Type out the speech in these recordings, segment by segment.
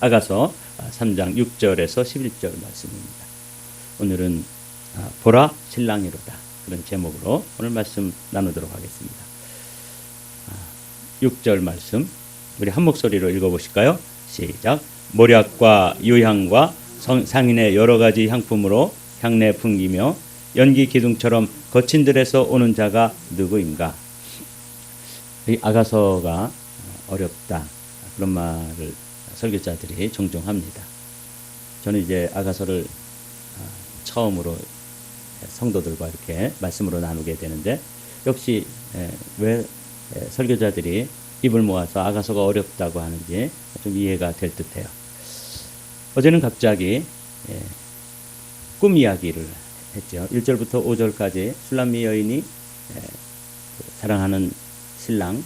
아가서 3장 6절에서 11절 말씀입니다. 오늘은 보라 신랑이로다, 그런 제목으로 오늘 말씀 나누도록 하겠습니다. 6절 말씀 우리 한 목소리로 읽어보실까요? 시작. 모략과 유향과 상인의 여러 가지 향품으로 향내 풍기며 연기 기둥처럼 거친 들에서 오는 자가 누구인가? 이 아가서가 어렵다, 그런 말을 설교자들이 종종 합니다. 저는 이제 아가서를 처음으로 성도들과 이렇게 말씀으로 나누게 되는데, 역시 왜 설교자들이 입을 모아서 아가서가 어렵다고 하는지 좀 이해가 될 듯해요. 어제는 갑자기 꿈 이야기를 했죠. 1절부터 5절까지 술람미 여인이 사랑하는 신랑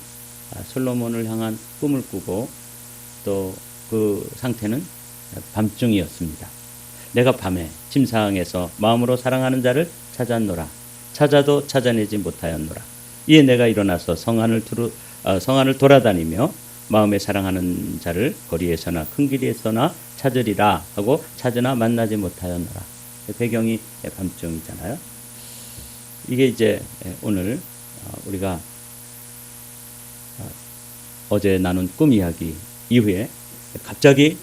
솔로몬을 향한 꿈을 꾸고, 또 그 상태는 밤중이었습니다. 내가 밤에 침상에서 마음으로 사랑하는 자를 찾았노라. 찾아도 찾아내지 못하였노라. 이에 내가 일어나서 성안을 돌아다니며 마음에 사랑하는 자를 거리에서나 큰 길에서나 찾으리라 하고 찾으나 만나지 못하였노라. 배경이 밤중이잖아요. 이게 이제 오늘 우리가 어제 나눈 꿈 이야기 이후에 갑자기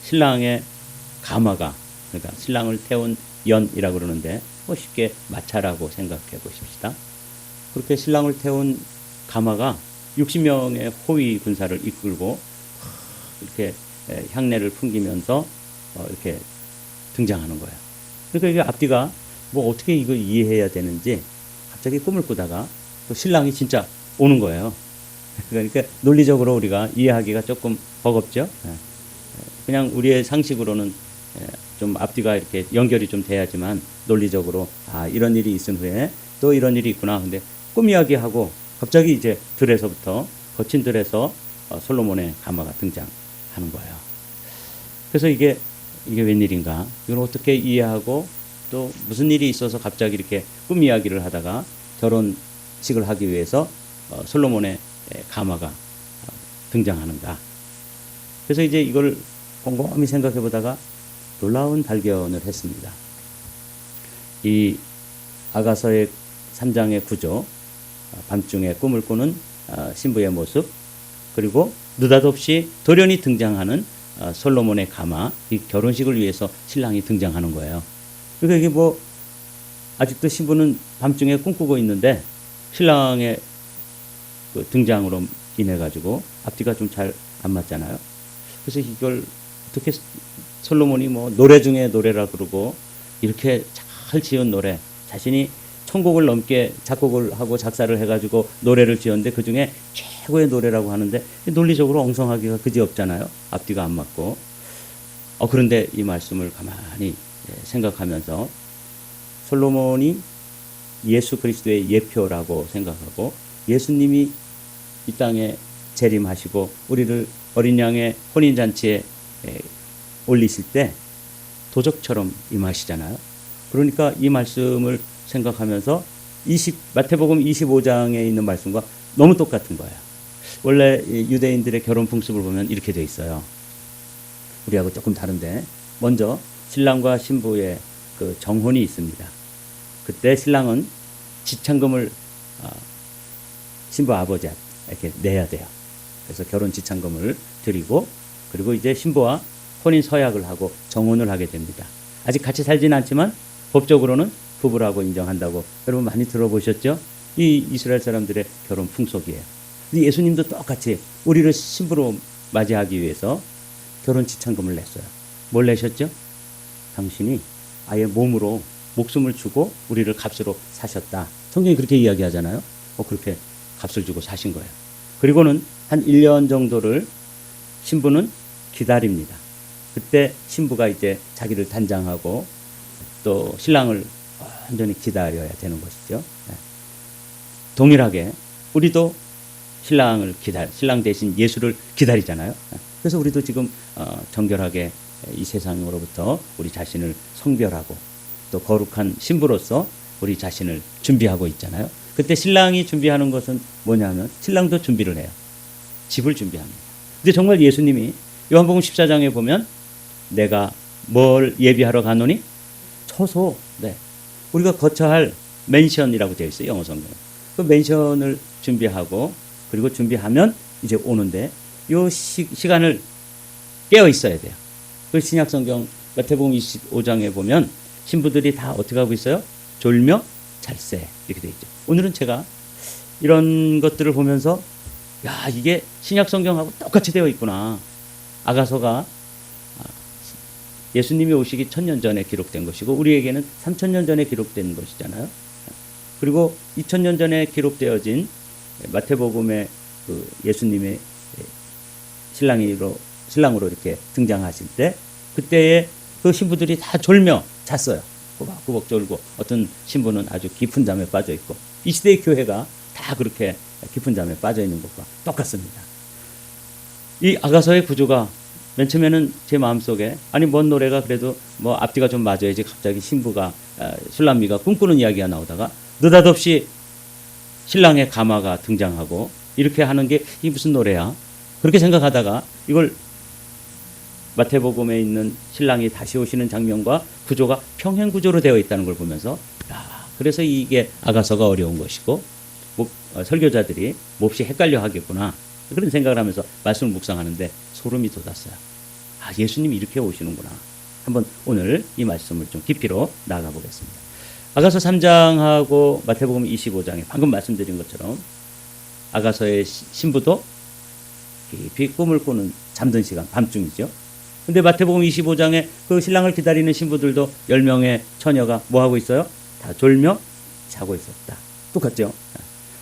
신랑의 가마가, 그러니까 신랑을 태운 연이라고 그러는데 쉽게 마차라고 생각해 보십시다. 그렇게 신랑을 태운 가마가 60명의 호위 군사를 이끌고 이렇게 향내를 풍기면서 이렇게 등장하는 거예요. 그러니까 이게 앞뒤가 어떻게 이걸 이해해야 되는지 갑자기 꿈을 꾸다가 또 신랑이 진짜 오는 거예요. 그러니까 논리적으로 우리가 이해하기가 조금 버겁죠. 그냥 우리의 상식으로는 좀 앞뒤가 이렇게 연결이 좀 돼야지만, 논리적으로 이런 일이 있은 후에 또 이런 일이 있구나. 근데 꿈 이야기하고 갑자기 이제 들에서부터, 거친 들에서 솔로몬의 가마가 등장하는 거예요. 그래서 이게 웬일인가? 이걸 어떻게 이해하고, 또 무슨 일이 있어서 갑자기 이렇게 꿈 이야기를 하다가 결혼식을 하기 위해서 솔로몬의 가마가 등장하는가? 그래서 이제 이걸 곰곰이 생각해 보다가 놀라운 발견을 했습니다. 이 아가서의 3장의 구조, 밤중에 꿈을 꾸는 신부의 모습, 그리고 느닷없이 돌연히 등장하는 솔로몬의 가마, 이 결혼식을 위해서 신랑이 등장하는 거예요. 그러니까 이게 아직도 신부는 밤중에 꿈꾸고 있는데 신랑의 그 등장으로 인해 가지고 앞뒤가 좀 잘 안 맞잖아요. 그래서 이걸 어떻게 솔로몬이 노래 중에 노래라 그러고, 이렇게 잘 지은 노래, 자신이 1000곡을 넘게 작곡을 하고 작사를 해가지고 노래를 지었는데 그 중에 최고의 노래라고 하는데 논리적으로 엉성하기가 그지없잖아요. 앞뒤가 안 맞고. 그런데 이 말씀을 가만히 생각하면서 솔로몬이 예수 그리스도의 예표라고 생각하고, 예수님이 이 땅에 재림하시고 우리를 어린 양의 혼인잔치에 올리실 때 도적처럼 임하시잖아요. 그러니까 이 말씀을 생각하면서 마태복음 25장에 있는 말씀과 너무 똑같은 거예요. 원래 유대인들의 결혼 풍습을 보면 이렇게 돼 있어요. 우리하고 조금 다른데, 먼저 신랑과 신부의 그 정혼이 있습니다. 그때 신랑은 지참금을 신부 아버지한테 이렇게 내야 돼요. 그래서 결혼 지참금을 드리고, 그리고 이제 신부와 혼인 서약을 하고 정혼을 하게 됩니다. 아직 같이 살지는 않지만 법적으로는 부부라고 인정한다고 여러분 많이 들어보셨죠? 이 이스라엘 사람들의 결혼 풍속이에요. 예수님도 똑같이 우리를 신부로 맞이하기 위해서 결혼 지참금을 냈어요. 뭘 내셨죠? 당신이 아예 몸으로 목숨을 주고 우리를 값으로 사셨다. 성경이 그렇게 이야기하잖아요. 그렇게 값을 주고 사신 거예요. 그리고는 한 1년 정도를 신부는 기다립니다. 그때 신부가 이제 자기를 단장하고 또 신랑을 완전히 기다려야 되는 것이죠. 동일하게 우리도 신랑 대신 예수를 기다리잖아요. 그래서 우리도 지금 정결하게 이 세상으로부터 우리 자신을 성별하고 또 거룩한 신부로서 우리 자신을 준비하고 있잖아요. 그때 신랑이 준비하는 것은 뭐냐면 신랑도 준비를 해요. 집을 준비합니다. 근데 정말 예수님이 요한복음 14장에 보면 내가 뭘 예비하러 가노니? 처소. 네. 우리가 거처 할 맨션이라고 되어 있어요. 영어 성경에. 그 맨션을 준비하고 그리고 준비하면 이제 오는데 요 시간을 깨어 있어야 돼요. 그 신약 성경 마태복음 25장에 보면 신부들이 다 어떻게 하고 있어요? 졸며 잘세 이렇게 되어 있죠. 오늘은 제가 이런 것들을 보면서 야, 이게 신약 성경하고 똑같이 되어 있구나. 아가서가 예수님이 오시기 1000년 전에 기록된 것이고 우리에게는 3000년 전에 기록된 것이잖아요. 그리고 2000년 전에 기록되어진 마태복음의 그 예수님의 신랑으로 이렇게 등장하실 때 그때의 그 신부들이 다 졸며 잤어요. 꾸벅꾸벅 졸고 어떤 신부는 아주 깊은 잠에 빠져 있고 이 시대의 교회가 다 그렇게 깊은 잠에 빠져 있는 것과 똑같습니다. 이 아가서의 구조가 맨 처음에는 제 마음속에 아니 뭔 노래가 그래도 뭐 앞뒤가 좀 맞아야지 갑자기 신부가 술람미가 꿈꾸는 이야기가 나오다가 느닷없이 신랑의 가마가 등장하고 이렇게 하는 게 이게 무슨 노래야? 그렇게 생각하다가 이걸 마태복음에 있는 신랑이 다시 오시는 장면과 구조가 평행 구조로 되어 있다는 걸 보면서 야, 그래서 이게 아가서가 어려운 것이고 설교자들이 몹시 헷갈려 하겠구나 그런 생각을 하면서 말씀을 묵상하는데 소름이 돋았어요. 아, 예수님이 이렇게 오시는구나. 한번 오늘 이 말씀을 좀 깊이로 나가 보겠습니다. 아가서 3장하고 마태복음 25장에 방금 말씀드린 것처럼 아가서의 신부도 깊이 꿈을 꾸는 잠든 시간 밤중이죠. 근데 마태복음 25장에 그 신랑을 기다리는 신부들도 10명의 처녀가 뭐 하고 있어요? 다 졸며 자고 있었다. 똑같죠?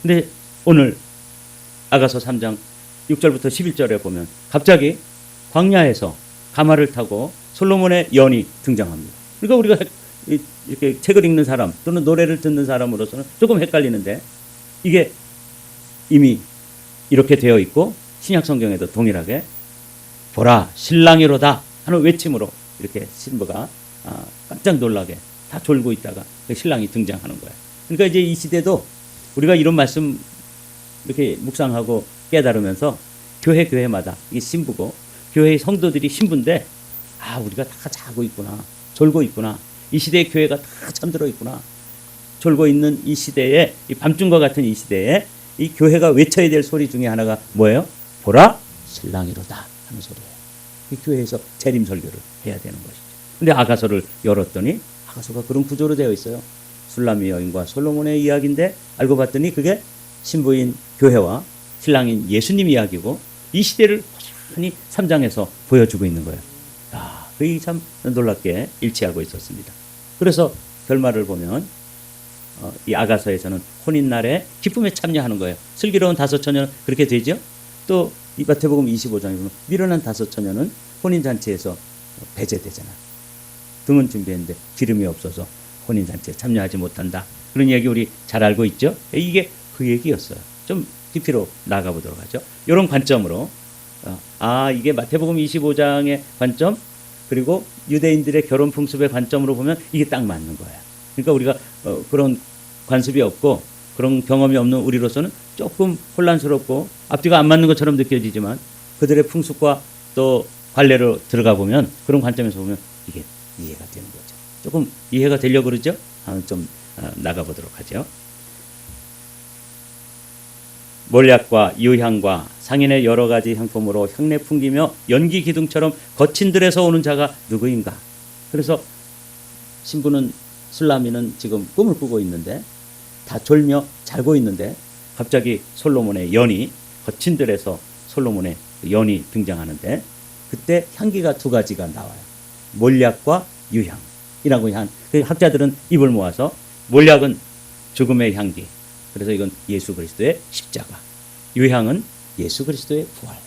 근데 오늘 아가서 3장 6절부터 11절에 보면 갑자기 광야에서 가마를 타고 솔로몬의 연이 등장합니다. 그러니까 우리가 이렇게 책을 읽는 사람 또는 노래를 듣는 사람으로서는 조금 헷갈리는데 이게 이미 이렇게 되어 있고 신약 성경에도 동일하게 보라 신랑이로다 하는 외침으로 이렇게 신부가 깜짝 놀라게 다 졸고 있다가 신랑이 등장하는 거예요. 그러니까 이제 이 시대도 우리가 이런 말씀 이렇게 묵상하고 깨달으면서 교회마다 이게 신부고 교회의 성도들이 신부인데 아 우리가 다 자고 있구나 졸고 있구나 이 시대의 교회가 다 잠들어 있구나 졸고 있는 이 시대에 이 밤중과 같은 이 시대에 이 교회가 외쳐야 될 소리 중에 하나가 뭐예요? 보라 신랑이로다 하는 소리예요. 이 교회에서 재림 설교를 해야 되는 것이죠. 근데 아가서를 열었더니 아가서가 그런 구조로 되어 있어요. 술람미 여인과 솔로몬의 이야기인데 알고 봤더니 그게 신부인 교회와 신랑인 예수님 이야기고 이 시대를 고스란히 3장에서 보여주고 있는 거예요. 아, 그게 참 놀랍게 일치하고 있었습니다. 그래서 결말을 보면 이 아가서에서는 혼인날에 기쁨에 참여하는 거예요. 슬기로운 다섯 처녀는 그렇게 되죠. 또 이 마태복음 25장에 보면 미련한 다섯 처녀는 혼인잔치에서 배제되잖아요. 등은 준비했는데 기름이 없어서 혼인잔치에 참여하지 못한다. 그런 이야기 우리 잘 알고 있죠. 이게 그 얘기였어요. 좀 깊이로 나가보도록 하죠. 이런 관점으로 이게 마태복음 25장의 관점 그리고 유대인들의 결혼 풍습의 관점으로 보면 이게 딱 맞는 거예요. 그러니까 우리가 그런 관습이 없고 그런 경험이 없는 우리로서는 조금 혼란스럽고 앞뒤가 안 맞는 것처럼 느껴지지만 그들의 풍습과 또 관례로 들어가 보면 그런 관점에서 보면 이게 이해가 되는 거죠. 조금 이해가 되려고 그러죠? 좀 나가보도록 하죠. 몰약과 유향과 상인의 여러 가지 향품으로 향내 풍기며 연기 기둥처럼 거친 들에서 오는 자가 누구인가? 그래서 신부는 술람미는 지금 꿈을 꾸고 있는데 다 졸며 자고 있는데 갑자기 솔로몬의 연이 거친 들에서 솔로몬의 연이 등장하는데 그때 향기가 두 가지가 나와요. 몰약과 유향이라고 학자들은 입을 모아서 몰약은 죽음의 향기. 그래서 이건 예수 그리스도의 십자가. 유향은 예수 그리스도의 부활.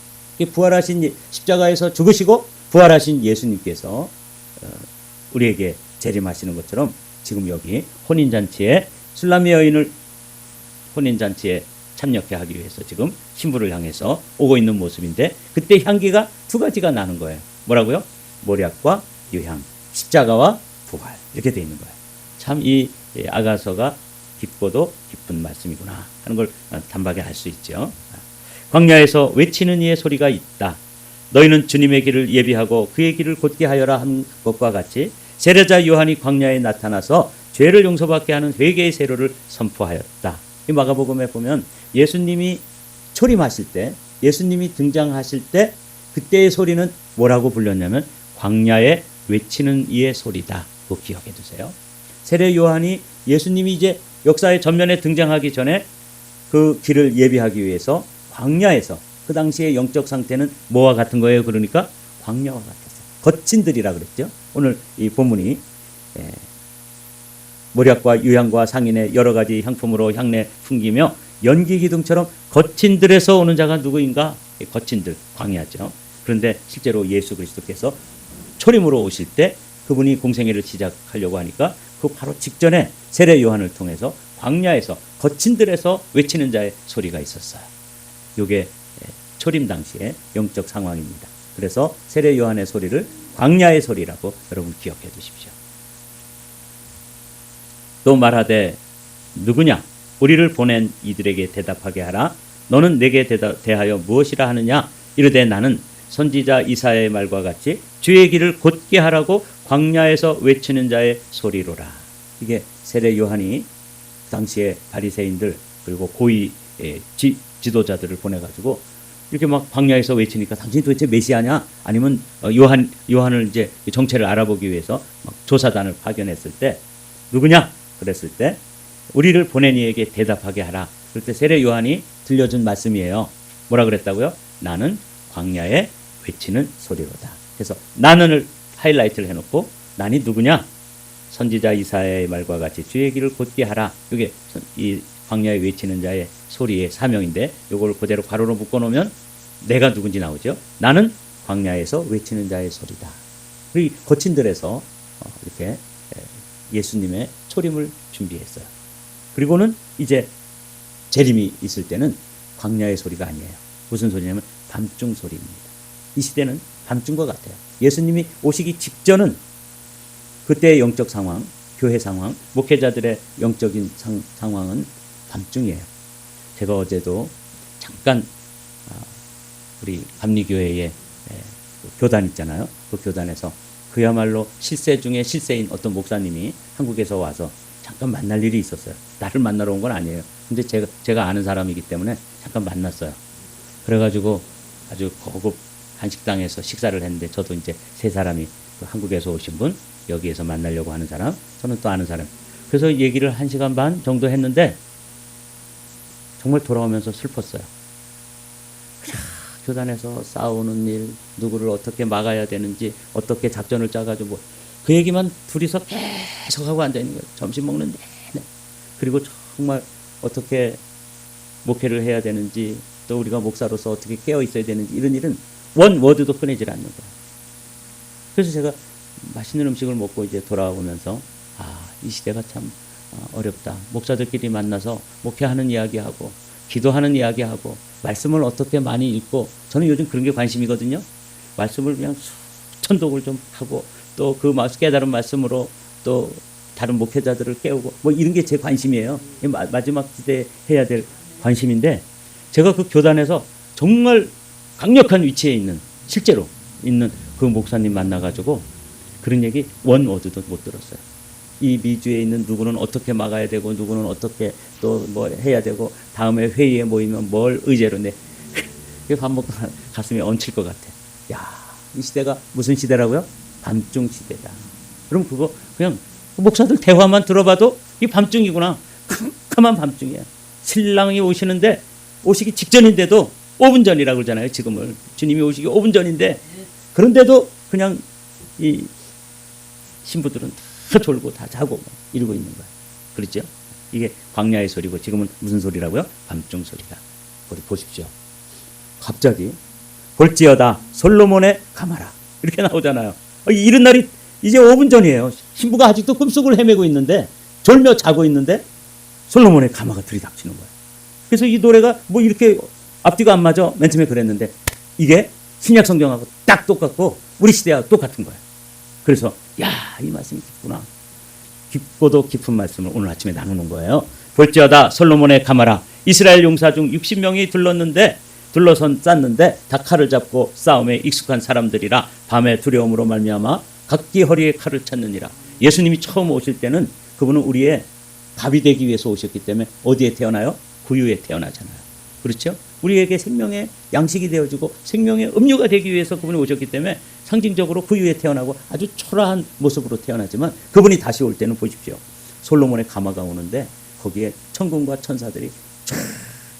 부활하신 십자가에서 죽으시고 부활하신 예수님께서 우리에게 재림하시는 것처럼 지금 여기 혼인잔치에 술람미 여인을 혼인잔치에 참여케 하기 위해서 지금 신부를 향해서 오고 있는 모습인데 그때 향기가 두 가지가 나는 거예요. 뭐라고요? 몰약과 유향, 십자가와 부활 이렇게 돼 있는 거예요. 참 이 아가서가 깊고도 깊은 말씀이구나 하는 걸 단박에 알 수 있죠. 광야에서 외치는 이의 소리가 있다. 너희는 주님의 길을 예비하고 그의 길을 곧게 하여라 한 것과 같이 세례자 요한이 광야에 나타나서 죄를 용서받게 하는 회개의 세로를 선포하였다. 이 마가복음에 보면 예수님이 초림하실 때, 예수님이 등장하실 때 그때의 소리는 뭐라고 불렸냐면 광야에 외치는 이의 소리다. 그거 기억해 두세요. 세례 요한이 예수님이 이제 역사의 전면에 등장하기 전에 그 길을 예비하기 위해서 광야에서, 그 당시의 영적 상태는 뭐와 같은 거예요? 그러니까 광야와 같았어요. 거친들이라 그랬죠. 오늘 이 본문이 모략과 유향과 상인의 여러 가지 향품으로 향내 풍기며 연기 기둥처럼 거친들에서 오는 자가 누구인가? 거친들, 광야죠. 그런데 실제로 예수 그리스도께서 초림으로 오실 때 그분이 공생애를 시작하려고 하니까 그 바로 직전에 세례 요한을 통해서 광야에서 거친들에서 외치는 자의 소리가 있었어요. 이게 초림 당시의 영적 상황입니다. 그래서 세례 요한의 소리를 광야의 소리라고 여러분 기억해 두십시오. 또 말하되 누구냐? 우리를 보낸 이들에게 대답하게 하라. 너는 내게 대하여 무엇이라 하느냐? 이르되 나는 선지자 이사야의 말과 같이 주의 길을 곧게 하라고 광야에서 외치는 자의 소리로라. 이게 세례 요한이 당시에 바리새인들 그리고 고위 지도자들을 보내가지고 이렇게 막 광야에서 외치니까 당신이 도대체 메시아냐? 아니면 요한을 이제 정체를 알아보기 위해서 막 조사단을 파견했을 때 누구냐? 그랬을 때 우리를 보낸 이에게 대답하게 하라. 그럴 때 세례 요한이 들려준 말씀이에요. 뭐라 그랬다고요? 나는 광야에 외치는 소리로다. 그래서 나는을 하이라이트를 해놓고 난이 누구냐? 선지자 이사야의 말과 같이 주의 길을 곧게 하라. 이게 이 광야에 외치는 자의 소리의 사명인데 이걸 그대로 괄호로 묶어놓으면 내가 누군지 나오죠. 나는 광야에서 외치는 자의 소리다. 우리 거친들에서 이렇게 예수님의 초림을 준비했어요. 그리고는 이제 재림이 있을 때는 광야의 소리가 아니에요. 무슨 소리냐면 밤중 소리입니다. 이 시대는 밤중과 같아요. 예수님이 오시기 직전은 그때의 영적 상황, 교회 상황, 목회자들의 영적인 상황은 밤중이에요. 제가 어제도 잠깐 우리 감리교회의 교단 있잖아요. 그 교단에서 그야말로 실세 중에 실세인 어떤 목사님이 한국에서 와서 잠깐 만날 일이 있었어요. 나를 만나러 온 건 아니에요. 근데 제가 아는 사람이기 때문에 잠깐 만났어요. 그래가지고 아주 고급 한식당에서 식사를 했는데 저도 이제 세 사람이 그 한국에서 오신 분, 여기에서 만나려고 하는 사람, 저는 또 아는 사람. 그래서 얘기를 1시간 반 정도 했는데 정말 돌아오면서 슬펐어요. 교단에서 싸우는 일, 누구를 어떻게 막아야 되는지, 어떻게 작전을 짜가지고 그 얘기만 둘이서 계속 하고 앉아있는 거예요. 점심 먹는 내내. 그리고 정말 어떻게 목회를 해야 되는지, 또 우리가 목사로서 어떻게 깨어 있어야 되는지, 이런 일은 원 워드도 꺼내질 않는 거예요. 그래서 제가 맛있는 음식을 먹고 이제 돌아오면서 이 시대가 참 어렵다. 목사들끼리 만나서 목회하는 이야기하고 기도하는 이야기하고 말씀을 어떻게 많이 읽고, 저는 요즘 그런 게 관심이거든요. 말씀을 그냥 수천독을 좀 하고 또 그 깨달은 말씀으로 또 다른 목회자들을 깨우고 뭐 이런 게 제 관심이에요. 마지막 시대에 해야 될 관심인데, 제가 그 교단에서 정말 강력한 위치에 있는, 실제로 있는 그 목사님 만나가지고 그런 얘기 원 워드도 못 들었어요. 이 미주에 있는 누구는 어떻게 막아야 되고 누구는 어떻게 또 뭐 해야 되고 다음에 회의에 모이면 뭘 의제로 내. 밥 먹고 가슴이 얹힐 것 같아. 야, 이 시대가 무슨 시대라고요? 밤중 시대다. 그럼 그거 그냥 목사들 대화만 들어봐도 이 밤중이구나. 캄캄한 밤중이야. 신랑이 오시는데 오시기 직전인데도 5분 전이라고 그러잖아요. 지금을 주님이 오시기 5분 전인데 그런데도 그냥 이 신부들은 다 졸고 다 자고 이러고 있는 거예요. 그렇죠? 이게 광야의 소리고 지금은 무슨 소리라고요? 밤중 소리다. 우리 보십시오. 갑자기 볼지어다 솔로몬의 가마라 이렇게 나오잖아요. 이런 날이 이제 5분 전이에요. 신부가 아직도 꿈속을 헤매고 있는데 졸며 자고 있는데 솔로몬의 가마가 들이닥치는 거예요. 그래서 이 노래가 뭐 이렇게 앞뒤가 안 맞아. 맨 처음에 그랬는데 이게 신약 성경하고 딱 똑같고 우리 시대와 똑같은 거예요. 그래서 이 말씀이 깊구나. 깊고도 깊은 말씀을 오늘 아침에 나누는 거예요. 볼지어다 솔로몬의 가마라. 이스라엘 용사 중 60명이 들렀는데 둘러선 쌌는데 다 칼을 잡고 싸움에 익숙한 사람들이라 밤의 두려움으로 말미암아 각기 허리에 칼을 찼느니라. 예수님이 처음 오실 때는 그분은 우리의 밥이 되기 위해서 오셨기 때문에 어디에 태어나요? 구유에 태어나잖아요. 그렇죠? 우리에게 생명의 양식이 되어주고 생명의 음료가 되기 위해서 그분이 오셨기 때문에 상징적으로 구유에 태어나고 아주 초라한 모습으로 태어나지만 그분이 다시 올 때는 보십시오. 솔로몬의 가마가 오는데 거기에 천군과 천사들이 쫙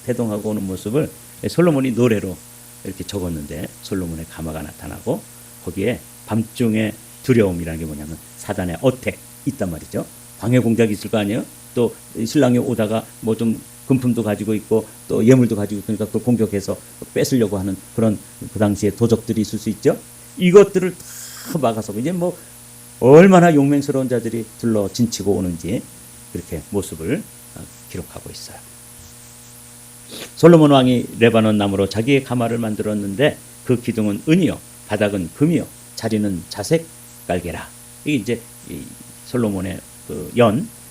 대동하고 오는 모습을 솔로몬이 노래로 이렇게 적었는데 솔로몬의 가마가 나타나고 거기에 밤중의 두려움이라는 게 뭐냐면 사단의 어택 있단 말이죠. 방해 공작이 있을 거 아니에요. 또 신랑이 오다가 뭐 좀 금품도 가지고 있고 또 예물도 가지고 있으니까 그걸 공격해서 뺏으려고 하는 그런 그 당시에 도적들이 있을 수 있죠. 이것들을 다 막아서 이제 뭐 얼마나 용맹스러운 자들이 둘러 진치고 오는지 그렇게 모습을 기록하고 있어요. 솔로몬 왕이 레바논 나무로 자기의 가마를 만들었는데 그 기둥은 은이요 바닥은 금이요 자리는 자색 깔개라. 이게 이제 이 솔로몬의 그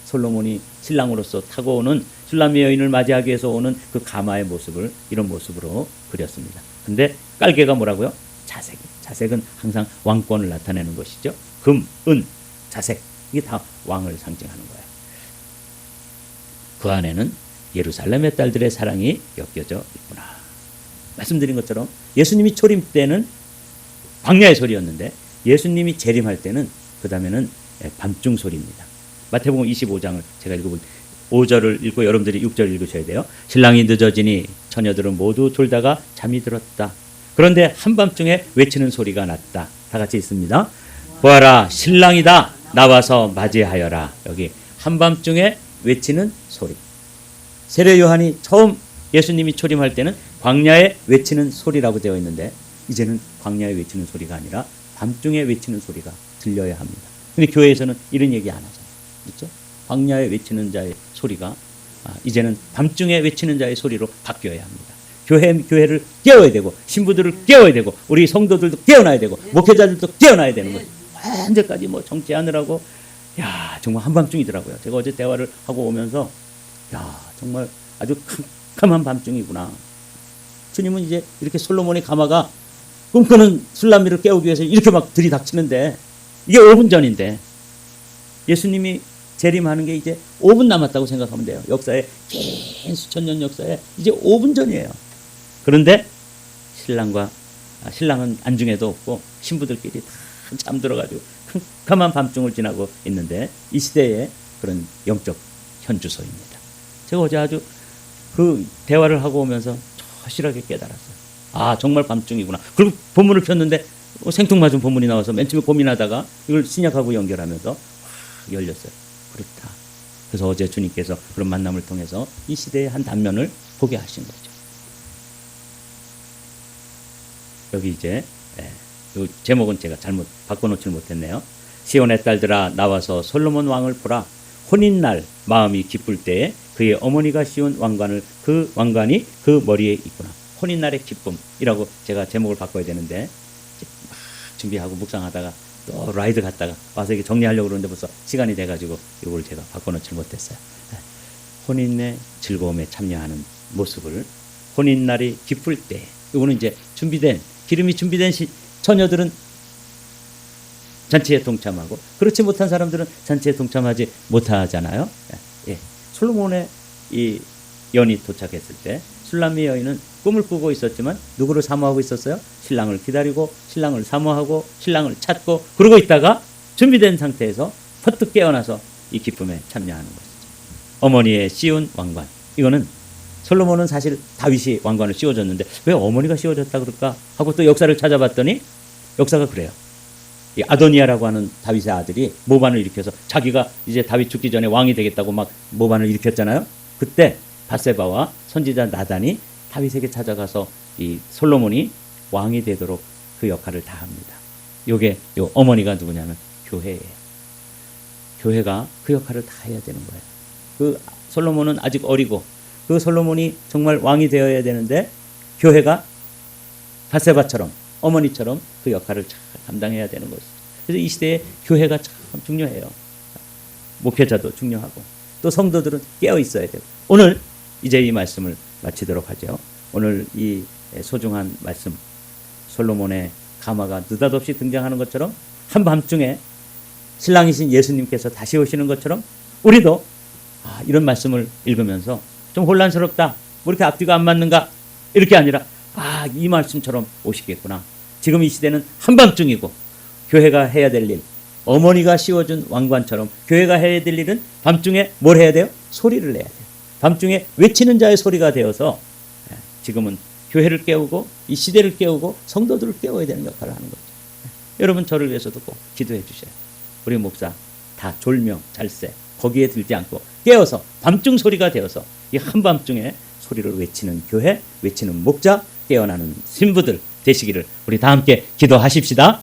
솔로몬이 신랑으로서 타고 오는 슐람의 여인을 맞이하기 위해서 오는 그 가마의 모습을 이런 모습으로 그렸습니다. 근데 깔개가 뭐라고요? 자색. 자색은 항상 왕권을 나타내는 것이죠. 금, 은, 자색 이게 다 왕을 상징하는 거예요. 그 안에는 예루살렘의 딸들의 사랑이 엮여져 있구나. 말씀드린 것처럼 예수님이 초림 때는 광야의 소리였는데 예수님이 재림할 때는 그 다음에는 밤중 소리입니다. 마태복음 25장을 제가 읽어볼 5절을 읽고 여러분들이 6절 읽으셔야 돼요. 신랑이 늦어지니 처녀들은 모두 졸다가 잠이 들었다. 그런데 한밤중에 외치는 소리가 났다. 다 같이 있습니다. 보아라 신랑이다 나와서 맞이하여라. 여기 한밤중에 외치는 소리. 세례 요한이 처음 예수님이 초림할 때는 광야에 외치는 소리라고 되어 있는데 이제는 광야에 외치는 소리가 아니라 밤중에 외치는 소리가 들려야 합니다. 근데 교회에서는 이런 얘기 안 하잖아요. 그렇죠? 광야에 외치는 자의 소리가 이제는 밤중에 외치는 자의 소리로 바뀌어야 합니다. 교회를 깨워야 되고 신부들을 깨워야 되고 우리 성도들도 깨어나야 되고 목회자들도 깨어나야 되는 거예요. 언제까지 뭐 정치하느라고 야 정말 한밤중이더라고요. 제가 어제 대화를 하고 오면서 야 정말 아주 캄캄한 밤중이구나. 주님은 이제 이렇게 솔로몬의 가마가 꿈꾸는 술람미를 깨우기 위해서 이렇게 막 들이닥치는데 이게 5분 전인데 예수님이 재림하는 게 이제 5분 남았다고 생각하면 돼요. 역사에 긴 수천 년 역사에 이제 5분 전이에요. 그런데 신랑은 안중에도 없고 신부들끼리 다 잠들어가지고 캄캄한 밤중을 지나고 있는데 이 시대의 그런 영적 현주소입니다. 제가 어제 아주 그 대화를 하고 오면서 절실하게 깨달았어요. 아 정말 밤중이구나. 그리고 본문을 폈는데 생뚱맞은 본문이 나와서 맨 처음에 고민하다가 이걸 신약하고 연결하면서 열렸어요. 그렇다. 그래서 어제 주님께서 그런 만남을 통해서 이 시대의 한 단면을 보게 하신 거죠. 여기 이제 이 제목은 제가 잘못 바꿔놓지 못했네요. 시온의 딸들아 나와서 솔로몬 왕을 보라. 혼인날 마음이 기쁠 때에 그의 어머니가 씌운 왕관을 그 왕관이 그 머리에 있구나. 혼인날의 기쁨이라고 제가 제목을 바꿔야 되는데 막 준비하고 묵상하다가 또 라이드 갔다가 와서 이렇게 정리하려고 그러는데 벌써 시간이 돼가지고 이걸 제가 바꿔놓지 못했어요. 혼인의 즐거움에 참여하는 모습을 혼인날이 기쁠 때 이거는 이제 기름이 준비된 처녀들은 잔치에 동참하고 그렇지 못한 사람들은 잔치에 동참하지 못하잖아요. 예. 솔로몬의 이 연이 도착했을 때 술람미 여인은 꿈을 꾸고 있었지만 누구를 사모하고 있었어요? 신랑을 기다리고 신랑을 사모하고 신랑을 찾고 그러고 있다가 준비된 상태에서 퍼뜩 깨어나서 이 기쁨에 참여하는 것이죠. 어머니의 씌운 왕관. 이거는 솔로몬은 사실 다윗이 왕관을 씌워줬는데 왜 어머니가 씌워줬다 그럴까 하고 또 역사를 찾아봤더니 역사가 그래요. 이 아도니아라고 하는 다윗의 아들이 모반을 일으켜서 자기가 이제 다윗 죽기 전에 왕이 되겠다고 막 모반을 일으켰잖아요. 그때 밧세바와 선지자 나단이 다윗에게 찾아가서 이 솔로몬이 왕이 되도록 그 역할을 다 합니다. 요게 요 어머니가 누구냐면 교회예요. 교회가 그 역할을 다 해야 되는 거예요. 그 솔로몬은 아직 어리고 그 솔로몬이 정말 왕이 되어야 되는데 교회가 밧세바처럼 어머니처럼 그 역할을 잘 감당해야 되는 것이죠. 그래서 이 시대에 교회가 참 중요해요. 목회자도 중요하고 또 성도들은 깨어 있어야 되고 오늘 이제 이 말씀을 마치도록 하죠. 오늘 이 소중한 말씀, 솔로몬의 가마가 느닷없이 등장하는 것처럼 한밤중에 신랑이신 예수님께서 다시 오시는 것처럼 우리도 이런 말씀을 읽으면서 좀 혼란스럽다, 뭐 이렇게 앞뒤가 안 맞는가, 이렇게 아니라 이 말씀처럼 오시겠구나. 지금 이 시대는 한밤중이고 교회가 해야 될 일, 어머니가 씌워준 왕관처럼 교회가 해야 될 일은 밤중에 뭘 해야 돼요? 소리를 내야 돼요. 밤중에 외치는 자의 소리가 되어서 지금은 교회를 깨우고 이 시대를 깨우고 성도들을 깨워야 되는 역할을 하는 거죠. 여러분 저를 위해서도 꼭 기도해 주셔요. 우리 목사 다 졸며 잘세 거기에 들지 않고 깨어서 밤중 소리가 되어서 이 한밤중에 소리를 외치는 교회, 외치는 목자, 깨어나는 신부들 되시기를 우리 다 함께 기도하십시다.